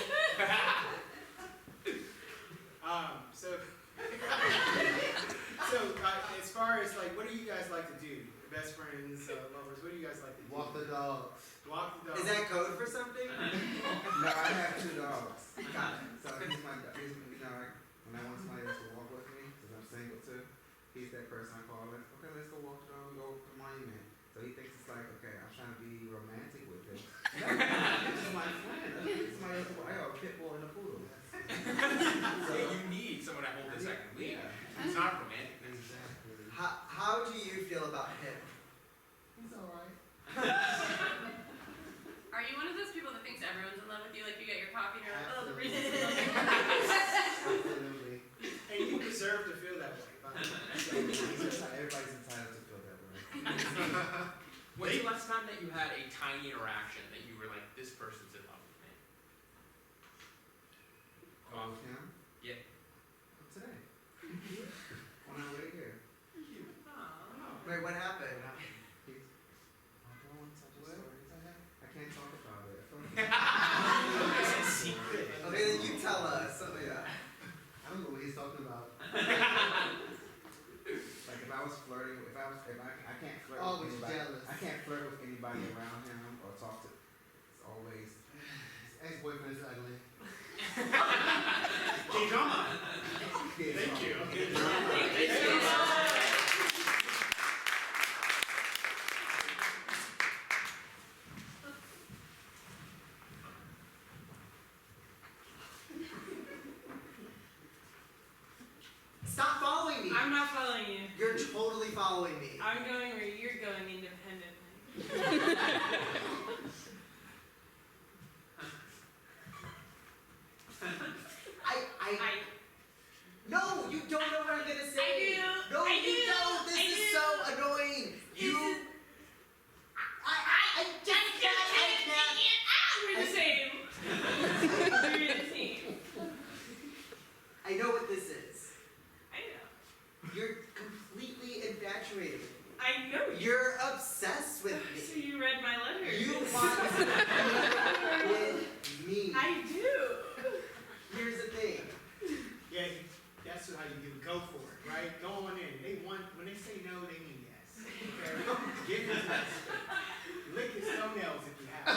As far as like, what do you guys like to do? Best friends, lovers, what do you guys like to do? Walk the dogs. Walk the dog. Is that code for something? No, I have 2 dogs. Got it. So he's you know, like, when I want somebody else to walk with me, because I'm single too, he's that person I call, like, okay, let's go walk the dog, we go to Monument. So he thinks it's like, okay, I'm trying to be romantic with him. This is my friend. This is my other boy. I got a pit bull and a poodle. So you need someone to hold the second lead. Yeah. It's not romantic. Exactly. How do you feel about him? He's alright. Are you one of those people that thinks everyone's in love with you? Like you get your coffee and you're like, oh, the Absolutely. reason is Absolutely. And you deserve to feel that way, by the way. Everybody's entitled to feel that way. When's the last time that you had a tiny interaction that you were like, this person's in love with me? With him? Yeah. Today. On our way here. Wait, what happened? He's, I don't want to tell the story. I can't talk about it. It's a secret. Okay, then you tell us. Something like that. I don't know what he's talking about. Like if I was flirting, I can't flirt Always with anybody. jealous. I can't flirt with anybody around him or talk to. It's always his ex-boyfriend is ugly. K-drama. Thank you. Stop following me. I'm not following you. You're totally following me. I'm going where you're going independently. No, you don't know what I'm gonna say. I do. No, I you do. don't. This I is do. so annoying. You. I just can't. We're the same. We're the same. I know what this is. I know. You're completely infatuated. I know you. You're obsessed with So me. you read my letter. You want to be with me. I do. Here's the thing. Yeah, that's how you do. Go for it, right? Go on in. When they say no, they mean yes. Okay? Get his nuts. Lick his toenails if you have to.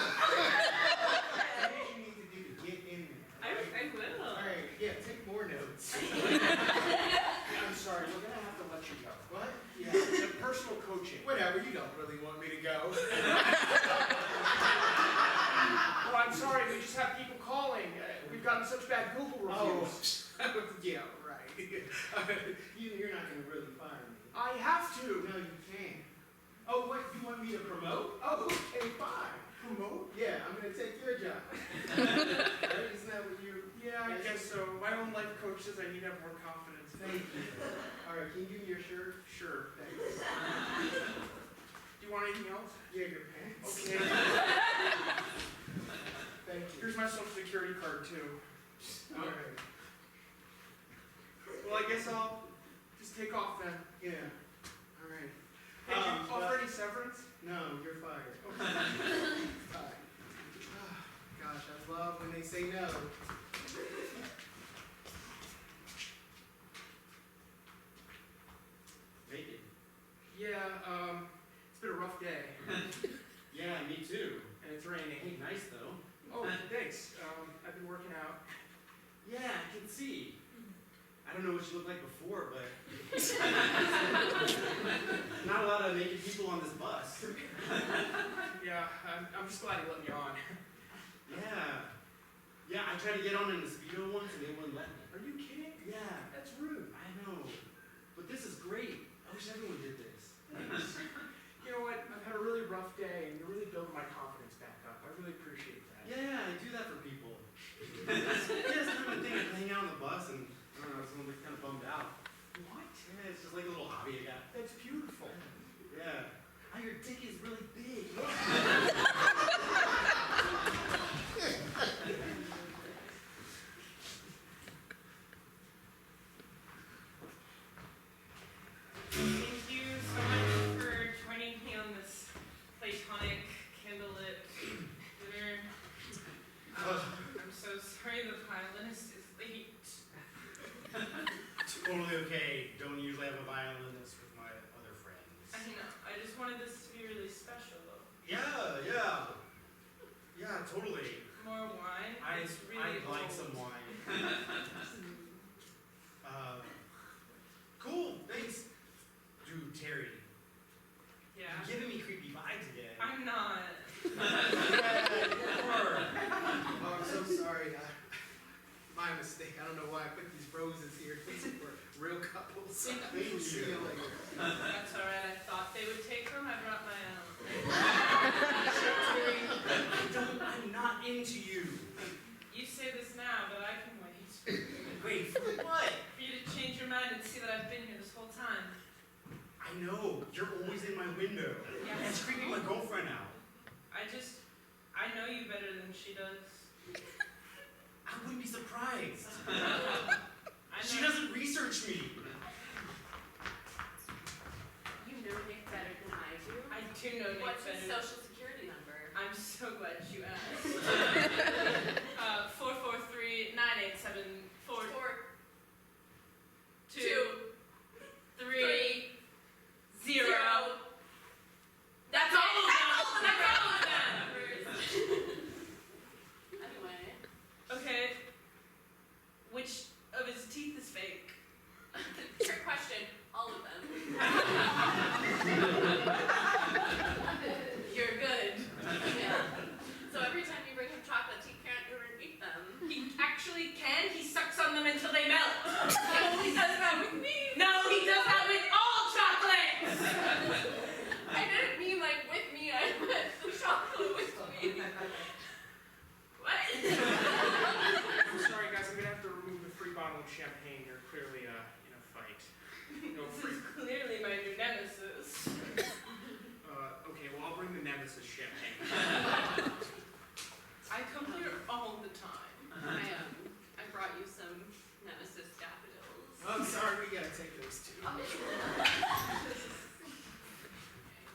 What you need to do to get in there. I will. Alright, yeah, take more notes. I'm sorry, we're gonna have to let you go. What? Yeah, the personal coaching. Whatever, you don't really want me to go. Well, I'm sorry, we just have people calling. We've gotten such bad Google reviews. Yeah, right. You're not gonna really fire me. I have to. No, you can't. Oh, what, you want me to promote? Oh, okay, fine. Promote? Yeah, I'm gonna take your job. Right? Isn't that what you? Yeah, I guess so. My own life coach says I need to have more confidence. Thank you. Alright, can you give me your shirt? Sure. Thanks. Do you want anything else? Yeah, your pants. Okay. Thank you. Here's my social security card too. Alright. Well, I guess I'll just take off then. Yeah. Alright. Hey, do you offer any severance? No, you're fired. Bye. Gosh, I love when they say no. Make it. Yeah, it's been a rough day. Yeah, me too. And it's raining. Hey, nice though. Oh, thanks. I've been working out. Yeah, I can see. I don't know what you looked like before, but not a lot of naked people on this bus. Yeah, I'm just glad you let me on. Yeah. Yeah, I tried to get on in the Speedo once and they wouldn't let me. Are you kidding? Yeah, That's rude. I know. But this is great. I wish everyone did this. You know what? I've had a really rough day and you're really building my confidence back up. I really appreciate that. Yeah, I do that for people. Yeah, it's kind of a thing. I hang out on the bus and, I don't know, someone gets kind of bummed out. What? Yeah, it's just like a little hobby I got. That's beautiful. Yeah. Oh, your dick is really big. Thank you so much for joining me on this platonic candlelit dinner. I'm so sorry the violinist is late. Totally okay. Don't usually have a violinist with my other friends. I know, I just wanted this to be really special though. Yeah, yeah. Yeah, totally. More wine? I'd It's really like old. some wine. Cool, thanks. Drew, Terry. Yeah. You're giving me creepy vibes again. I'm not. Oh, I'm so sorry. My mistake. I don't know why I put these roses here. These are for real couples. Thank We'll see you later. That's alright, I thought they would take them, I brought my own. Terry, I'm not into you. You say this now, but I can wait. Wait, for what? For you to change your mind and see that I've been here this whole time. I know, you're always in my window. Yeah. That's creeping my girlfriend out. I know you better than she does. I wouldn't be surprised. I She know. doesn't research me. You know Nick better than I do. I do know Nick What's his better. social security number? I'm so glad you asked. 443-987-4 2 3 0. That's all of them. That's all of them. Anyway. Okay. Which of his teeth is fake? Trick question. All of them. You're good. Yeah. So every time you bring him chocolates, he can't even eat them. He actually can. He sucks on them until they melt. Oh, he does that with me. No, he does that with all chocolates. I didn't mean like with me. I meant the chocolate with me. What? I'm sorry, guys. I'm gonna have to remove the free bottle of champagne. You're clearly in a fight. No This free. is clearly my new nemesis. Okay. Well, I'll bring the Nemesis champagne. I come here all the time. I brought you some Nemesis daffodils. I'm sorry. We gotta take those two.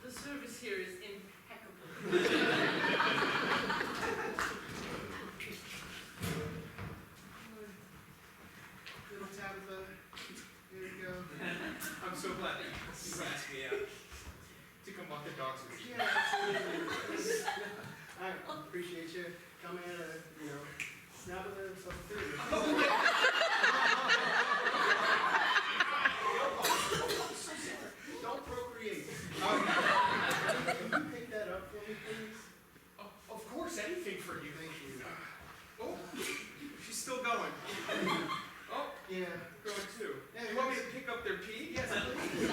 The service here is impeccable. Little Tabitha. Here we go. I'm so glad that you asked me to come walk the dogs with you. Yeah, absolutely. I appreciate you coming in, snap at something through. Don't procreate. Can you pick that up for me, please? Of course, anything for you. Thank you. Oh, she's still going. Oh, yeah, going too. Yeah, you want me to pick up their pee? Yes, please.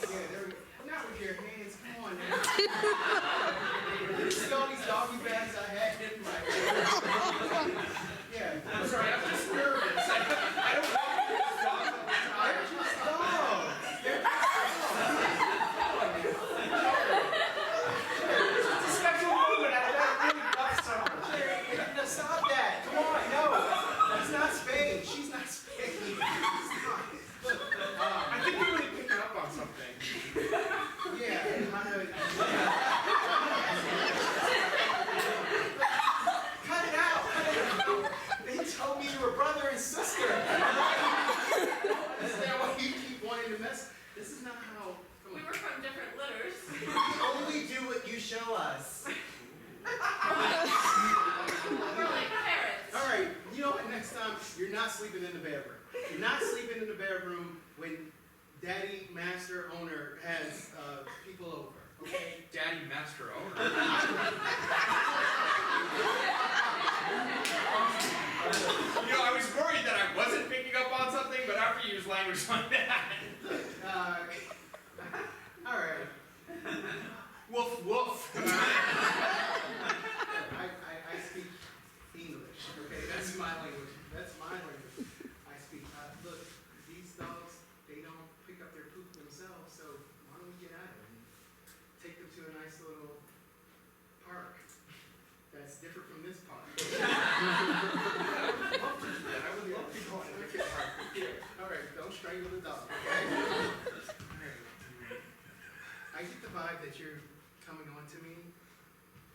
Yeah, there we go. Not with your hands. Come on now. See all these doggy bags I have? sleeping in the bedroom. You're not sleeping in the bedroom when daddy, master, owner has people over, okay? Daddy, master, owner. I was worried that I wasn't picking up on something, but after you use language like that. All right. Woof, woof. I speak English, okay? That's my language. That's my language. I speak, look, these dogs, they don't pick up their poop themselves, so why don't we get at it and take them to a nice little park that's different from this park? I would love to go on a different park. All right, don't strangle the dog, okay? All right. I get the vibe that you're coming on to me.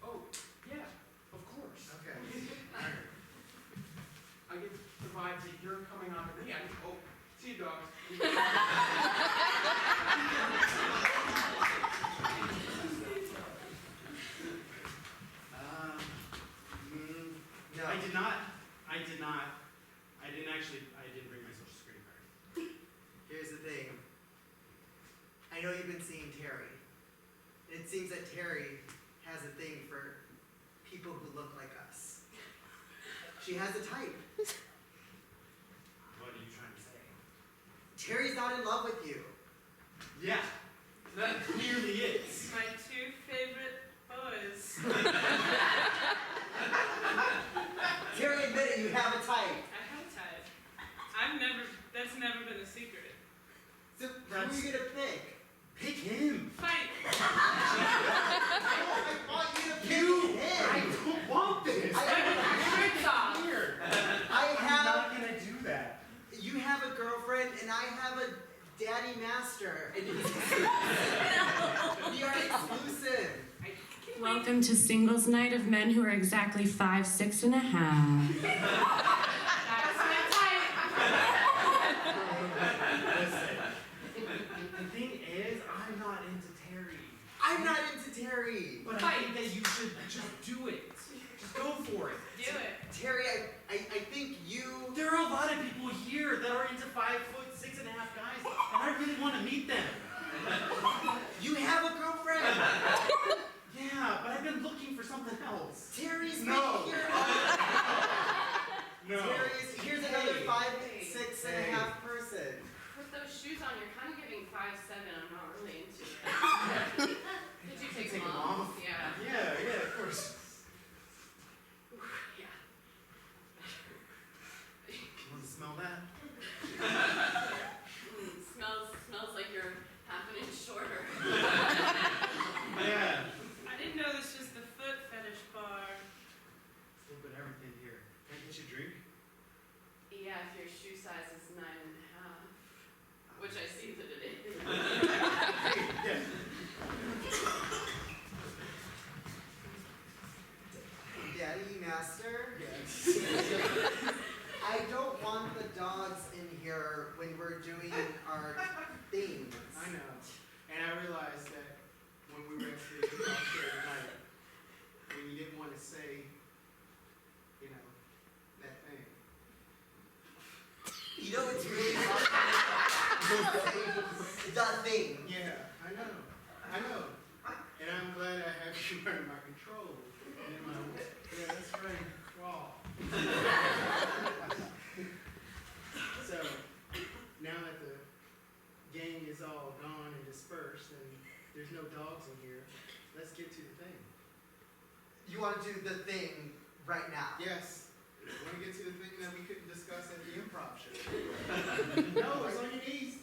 Oh, yeah, of course. Okay. All right. I get the vibe that you're coming on to me. Oh, see you, dogs. No. I didn't bring my social security card. Here's the thing. I know you've been seeing Terry. It seems that Terry has a thing for people who look like us. She has a type. What are you trying to say? Terry's not in love with you. Yeah, that clearly is. My two favorite boys. Terry admitted you have a type. I have a type. That's never been a secret. So who are you gonna pick? Pick him. Fight! I want you to pick him. I don't want this. I'm not gonna do that. You have a girlfriend and I have a daddy master. And we are exclusive. Welcome to singles night of men who are exactly 5'6" and a half. That's my type! Listen, the thing is, I'm not into Terry. I'm not into Terry. But I think that you should just do it. Just go for it. Do it. Terry, I think you... There are a lot of people here that are into 5'6" and a half guys, and I really want to meet them. You have a girlfriend. Yeah, but I've been looking for something else. Terry's No. right here. No. Here's another 5'6" and a half person. With those shoes on, you're kind of giving 5'7". I'm not really into it. Did you take them off? Yeah. Yeah, of course. Yeah. Want to smell that? Smells like you're half an inch shorter. Yeah. I didn't know this was the foot fetish bar. A little bit of everything here. Can I get you a drink? Yeah, if your shoe size is 9.5, which I see that it is. Yeah. Daddy master? Yes. I don't want the dogs in here when we're doing our things. I know. And I realized that when we were at the improv show tonight, when you didn't want to say, you know, that thing. You know it's really hard to say the thing. Yeah, I know. And I'm glad I have you under my control. And my, yeah, that's right, crawl. So, now that the gang is all gone and dispersed and there's no dogs in here, let's get to the thing. You want to do the thing right now? Yes. I want to get to the thing that we couldn't discuss at the improv show. No, it's on your knees.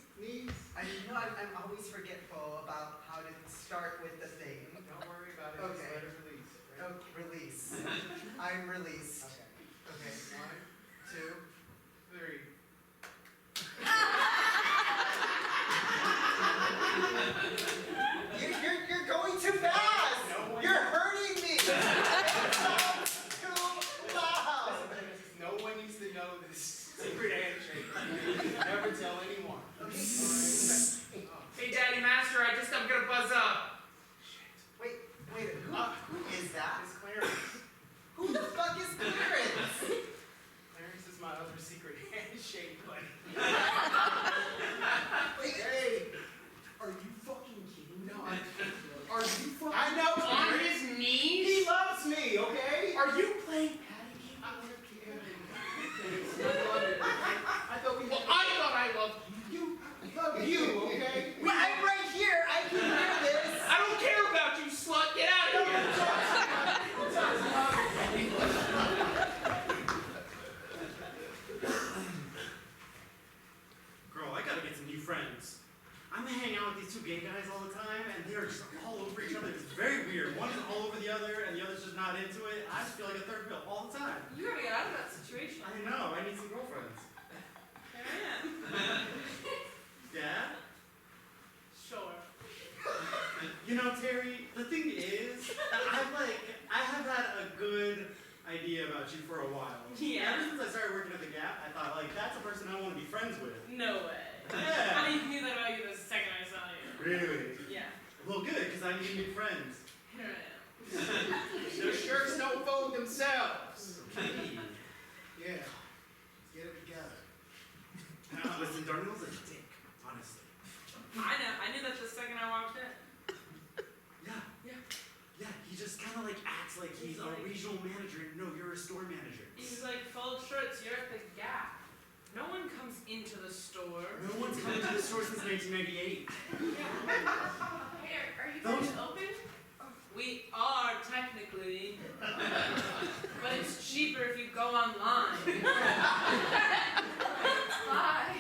I'm always forgetful about how to start with the thing. Don't worry about it. Okay. Just let it release. Right? Oh, release. I'm released. Okay. 1, 2, 3. You're going too fast. You're hurting me. It sounds too loud. No one needs to know this secret handshake. Never tell anyone. Okay. Hey, Daddy Master, I'm gonna buzz up. Wait. Who gay guys all the time, and they're just all over each other. It's very weird. One is all over the other, and the other's just not into it. I just feel like a third wheel all the time. You gotta get out of that situation. I know. I need some girlfriends. There I am. Dad? Sure. You know, Terry, the thing is, I have had a good idea about you for a while. Yeah. Ever since I started working at the Gap, I thought, like, that's a person I want to be friends with. No way. Yeah. I knew that about you the second I saw you. Really? Yeah. Well, good, because I need new friends. Here I am. The shirts don't fold themselves. Yeah. Let's get it together. Listen, Darnell's a dick, honestly. I knew that the second I walked in. Yeah, he just kind of like acts like he's a regional manager. No, you're a store manager. He's like, fold shirts, you're at the Gap. No one comes into the store. No one's come to the store since 1998. Hey, are you guys open? We are technically, but it's cheaper if you go online. Bye.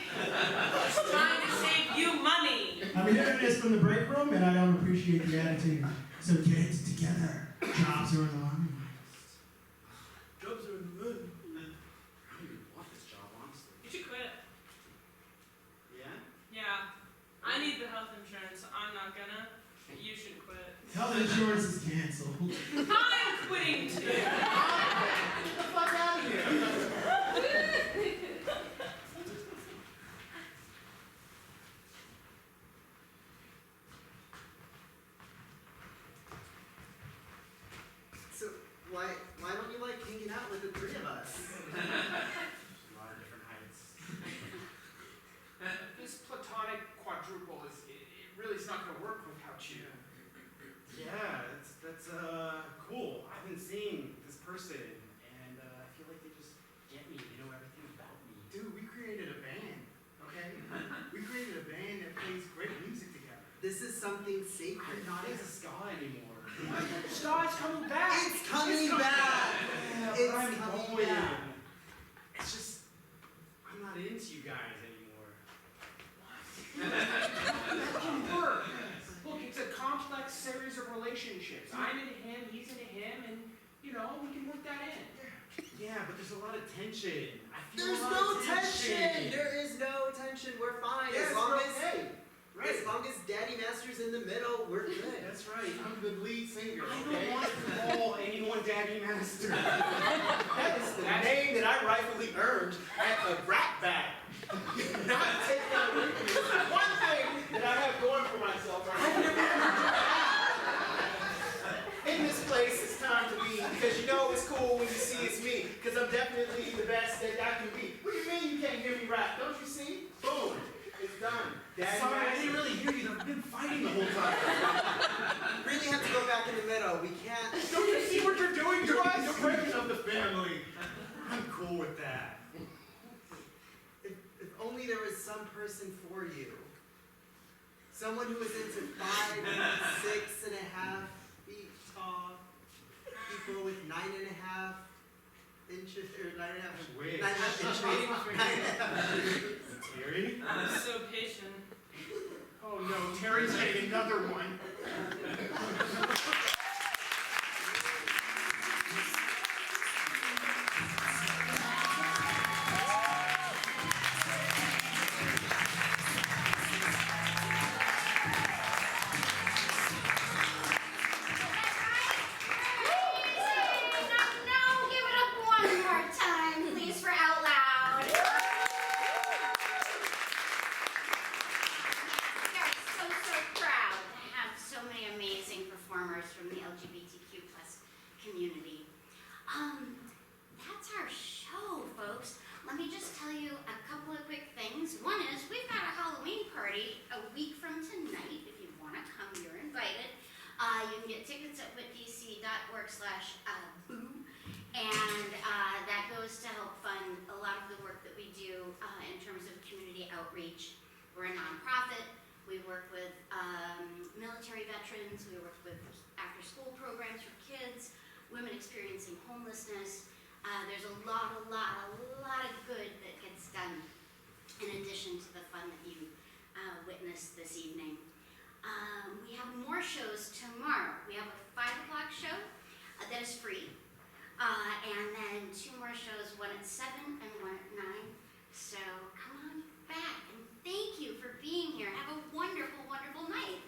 Trying to save you money. I'm hearing this from the break room, and I don't appreciate the attitude. So get it together. Jobs are in the army. Jobs are in the moon. I don't even want this job, honestly. You should quit. Yeah? Yeah. I need the health insurance, so I'm not gonna. But you should quit. Health insurance is canceled. I'm quitting too. Get the fuck out of here! So why don't you like hanging out with the three of us? A lot of different heights. This platonic quadruple it really is not gonna work without you. Yeah, that's cool. I've been seeing this person, and I feel like they just get me. They know everything about me. Dude, we created a band, okay? We created a band that plays great music together. This is something sacred. I'm not into ska anymore. Ska's coming back. It's coming back. Yeah, It's but I'm coming going. back. It's just, I'm not into you guys anymore. That can work. Look, it's a complex series of relationships. I'm into him, he's into him, and we can work that in. Yeah, but there's a lot of tension. I feel There's a lot no of tension. There is no tension. We're fine. Yes, as long we're as okay. Right. as long as Daddy Master's in the middle, we're good. That's right. I'm the lead singer. I Okay? don't want to call anyone Daddy Master. That is the name that I rightfully earned at a rap battle. Not take that away from me. It's one thing that I have going for myself. I've never in this place, it's time to be, because you know it's cool when you see it's me, because I'm definitely the best that I can be. What do you mean you can't hear me rap? Don't you see? Boom. It's done. Daddy Sorry, I Master. didn't really hear you. I've been fighting the whole time. Really have to go back in the middle. We can't. Don't you see what you're doing to us? You're breaking up the family. I'm cool with that. If only there was some person for you. Someone who was into 5, 6.5 feet tall. People with 9.5 inches, or 9.5. Wait. 9.5 inches. Terry? I'm so patient. Oh no, Terry's getting another one. No, give it up one more time, please, for Out Loud. We are so proud to have so many amazing performers from the LGBTQ+ community. That's our show, folks. Let me just tell you a couple of quick things. One is we've got a Halloween party a week from tonight. If you want to come, you're invited. You can get tickets at whitdc.org/boo, and that goes to help fund a lot of the work that we do in terms of community outreach. We're a nonprofit. We work with military veterans. We work with after-school programs for kids, women experiencing homelessness. There's a lot of good that gets done in addition to the fun that you witnessed this evening. We have more shows tomorrow. We have a 5 o'clock show that is free. And then 2 more shows, one at 7 and one at 9. So come on back and thank you for being here. Have a wonderful, wonderful night.